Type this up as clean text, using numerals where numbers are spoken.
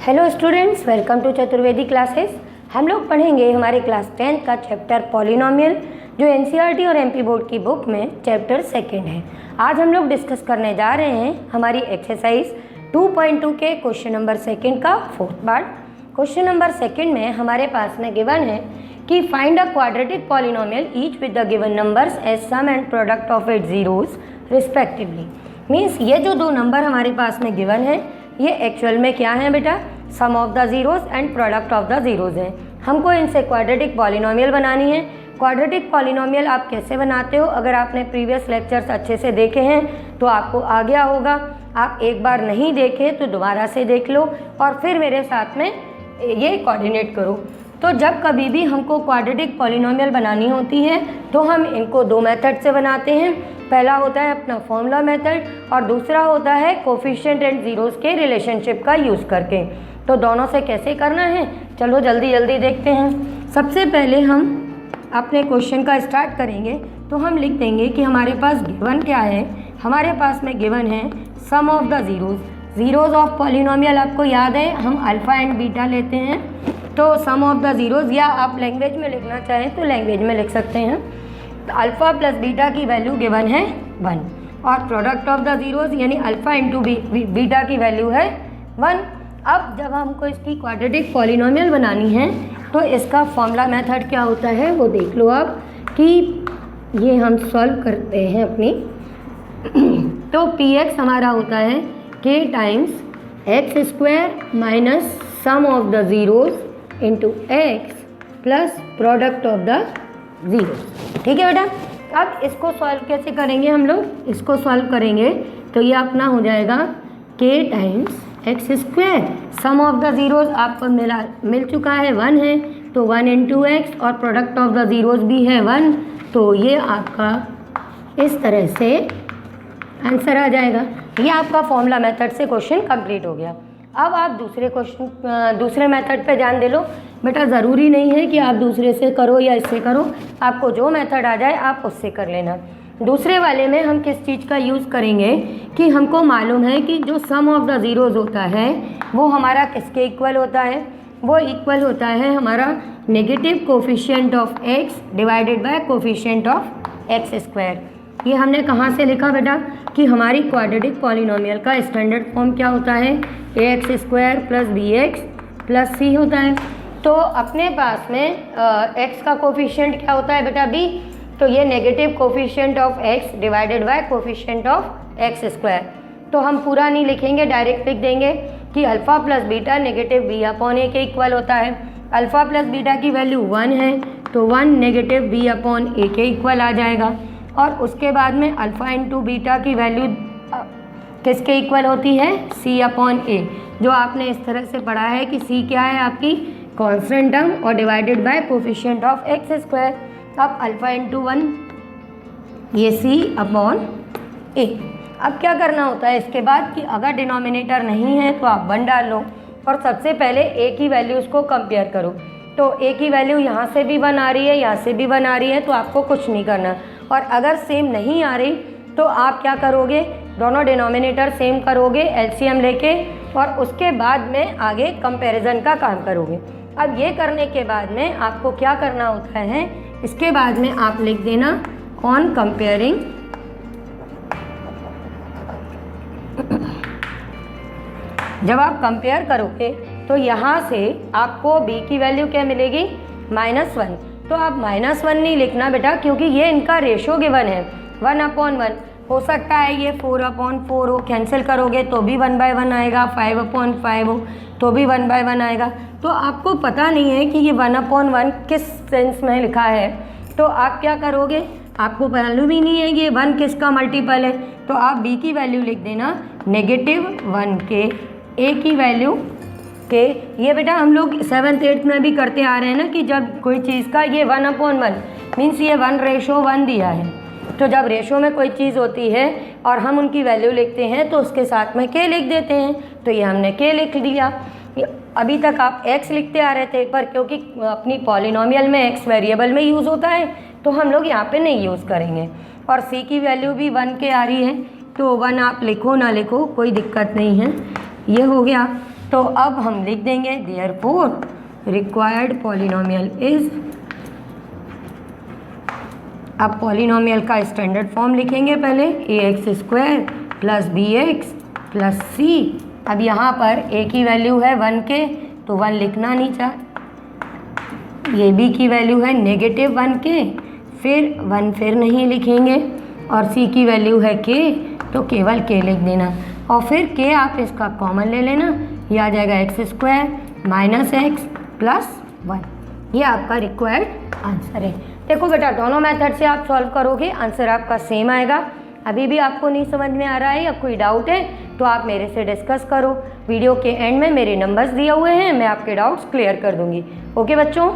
Hello students, welcome to Chaturvedi classes. हम लोग पढ़ेंगे हमारे क्लास 10 का चैप्टर पॉलिनोमियल, जो एनसीईआरटी और एमपी बोर्ड की बुक में चैप्टर 2 है। आज हम लोग डिस्कस करने जा रहे हैं हमारी एक्सरसाइज 2.2 के क्वेश्चन नंबर 2 का 4th पार्ट। क्वेश्चन नंबर 2 में हमारे पास में गिवन है कि find a quadratic polynomial each with the given numbers as sum and product of its zeros respectively. Means ये जो दो नंबर हमारे पास में गिवन है ये एक्चुअल में क्या है बेटा, sum of the zeros and product of the zeros हैं। हमको इनसे क्वाड्रेटिक पॉलिनोमियल बनानी है। क्वाड्रेटिक पॉलिनोमियल आप कैसे बनाते हो, अगर आपने प्रीवियस लेक्चर्स अच्छे से देखे हैं तो आपको आ गया होगा। आप एक बार नहीं देखे तो दोबारा से देख लो और फिर मेरे साथ में ये कोऑर्डिनेट करो। तो जब कभी भी हमको क्वाड्रेटिक पॉलिनोमियल बनानी होती है तो हम इनको दो मेथड से बनाते हैं। पहला होता है अपना फॉर्मूला मेथड और दूसरा होता है कोफिशिएंट एंड जीरोस के रिलेशनशिप का यूज़ करके। तो दोनों से कैसे करना है, चलो जल्दी जल्दी देखते हैं। सबसे पहले हम अपने क्वेश्चन का स्टार्ट करेंगे तो हम लिख देंगे कि हमारे पास गिवन क्या है। हमारे पास में गिवन है sum of the zeros of polynomial. आपको याद है हम अल्फ़ा एंड बीटा लेते हैं, तो सम ऑफ द जीरोस, या आप लैंग्वेज में लिखना चाहें तो लैंग्वेज में लिख सकते हैं। तो अल्फ़ा प्लस बीटा की वैल्यू गिवन है 1 और प्रोडक्ट ऑफ द जीरोस यानी अल्फ़ा इंटू बीटा की वैल्यू है 1। अब जब हमको इसकी क्वाड्रेटिक पॉलिनोमियल बनानी है तो इसका फॉर्मूला मेथड क्या होता है वो देख लो आप, कि ये हम सॉल्व करते हैं अपनी। तो px हमारा होता है k times x square minus sum of the zeros into x plus product of the zeros. ठीक है बेटा। अब इसको सॉल्व कैसे करेंगे हम लोग, इसको सॉल्व करेंगे तो ये अपना हो जाएगा k times x square, sum of the zeros आपको मिल चुका है 1 है तो 1 इंटू एक्स और प्रोडक्ट ऑफ द जीरोस भी है 1, तो ये आपका इस तरह से आंसर आ जाएगा। ये आपका फॉर्मूला मेथड से क्वेश्चन कंप्लीट हो गया। अब आप दूसरे मेथड पे ध्यान दे लो बेटा। ज़रूरी नहीं है कि आप दूसरे से करो या इससे करो, आपको जो मेथड आ जाए आप उससे कर लेना। दूसरे वाले में हम किस चीज़ का यूज़ करेंगे कि हमको मालूम है कि जो सम ऑफ द ज़ीरोज़ होता है वो हमारा किसके इक्वल होता है, वो इक्वल होता है हमारा negative coefficient of x divided by coefficient of x square. ये हमने कहाँ से लिखा बेटा कि हमारी क्वाड्रेटिक पॉलिनोमियल का स्टैंडर्ड फॉर्म क्या होता है, x square plus b x plus c होता है। तो अपने पास में एक्स का कोफिशिएंट क्या होता है बेटा बी, तो ये negative coefficient of x divided by coefficient of x square. तो हम पूरा नहीं लिखेंगे, डायरेक्ट लिख देंगे कि alpha plus beta negative b upon a के इक्वल होता है। अल्फ़ा प्लस बीटा की वैल्यू 1 है तो 1 नेगेटिव बी अपॉन ए के इक्वल आ जाएगा। और उसके बाद में अल्फ़ा इंटू बीटा की वैल्यू किसके इक्वल होती है, सी अपॉन ए, जो आपने इस तरह से पढ़ा है कि सी क्या है आपकी कॉन्स्टेंट टर्म और divided by coefficient of x square. अब अल्फ़ा इंटू 1 ये सी अपॉन ए। अब क्या करना होता है इसके बाद कि अगर डिनोमिनेटर नहीं है तो आप 1 डाल लो और सबसे पहले ए की वैल्यूज़ को कंपेयर करो। तो ए की वैल्यू यहाँ से भी 1 आ रही है, यहाँ से भी 1 आ रही है, तो आपको कुछ नहीं करना। और अगर सेम नहीं आ रही तो आप क्या करोगे, दोनों डिनोमिनेटर सेम करोगे एलसीएम लेके और उसके बाद में आगे कंपैरिजन का काम करोगे। अब ये करने के बाद में आपको क्या करना होता है, इसके बाद में आप लिख देना ऑन कंपेयरिंग जब आप कंपेयर करोगे तो यहाँ से आपको b की वैल्यू क्या मिलेगी, -1। तो आप -1 नहीं लिखना बेटा, क्योंकि ये इनका रेशो गिवन है 1/1। हो सकता है ये 4/4 हो, कैंसिल करोगे तो भी 1/1 आएगा, 5/5 हो तो भी 1/1 आएगा। तो आपको पता नहीं है कि ये 1/1 किस सेंस में लिखा है, तो आप क्या करोगे, आपको मालूम भी नहीं है कि ये 1 किसका मल्टीपल है, तो आप b की वैल्यू लिख देना -1 के a की वैल्यू के। ये बेटा हम लोग 7th 8th में भी करते आ रहे हैं ना कि जब कोई चीज़ का ये 1/1 मीन्स ये 1:1 दिया है, तो जब रेशो में कोई चीज़ होती है और हम उनकी वैल्यू लिखते हैं तो उसके साथ में k लिख देते हैं, तो ये हमने k लिख दिया। अभी तक आप x लिखते आ रहे थे, पर क्योंकि अपनी पॉलिनोमियल में x वेरिएबल में यूज़ होता है तो हम लोग यहाँ पे नहीं यूज़ करेंगे। और c की वैल्यू भी 1 के आ रही है, तो 1 आप लिखो ना लिखो कोई दिक्कत नहीं है। ये हो गया। तो अब हम लिख देंगे देयरफॉर रिक्वायर्ड पॉलिनोमियल इज, अब पॉलिनोमियल का स्टैंडर्ड फॉर्म लिखेंगे पहले, ax² plus bx plus c। अब यहाँ पर a की वैल्यू है 1 के, तो 1 लिखना नहीं चाह, ये b की वैल्यू है -1 के, फिर 1 फिर नहीं लिखेंगे, और c की वैल्यू है k, तो केवल k लिख देना, और फिर k आप इसका कॉमन ले लेना, ये आ जाएगा x² माइनस x प्लस 1। ये आपका रिक्वायर्ड आंसर है। देखो बेटा, दोनों मेथड से आप सॉल्व करोगे, आंसर आपका सेम आएगा। अभी भी आपको नहीं समझ में आ रहा है या कोई डाउट है तो आप मेरे से डिस्कस करो। वीडियो के एंड में मेरे नंबर्स दिए हुए हैं, मैं आपके डाउट्स क्लियर कर दूंगी। ओके बच्चों।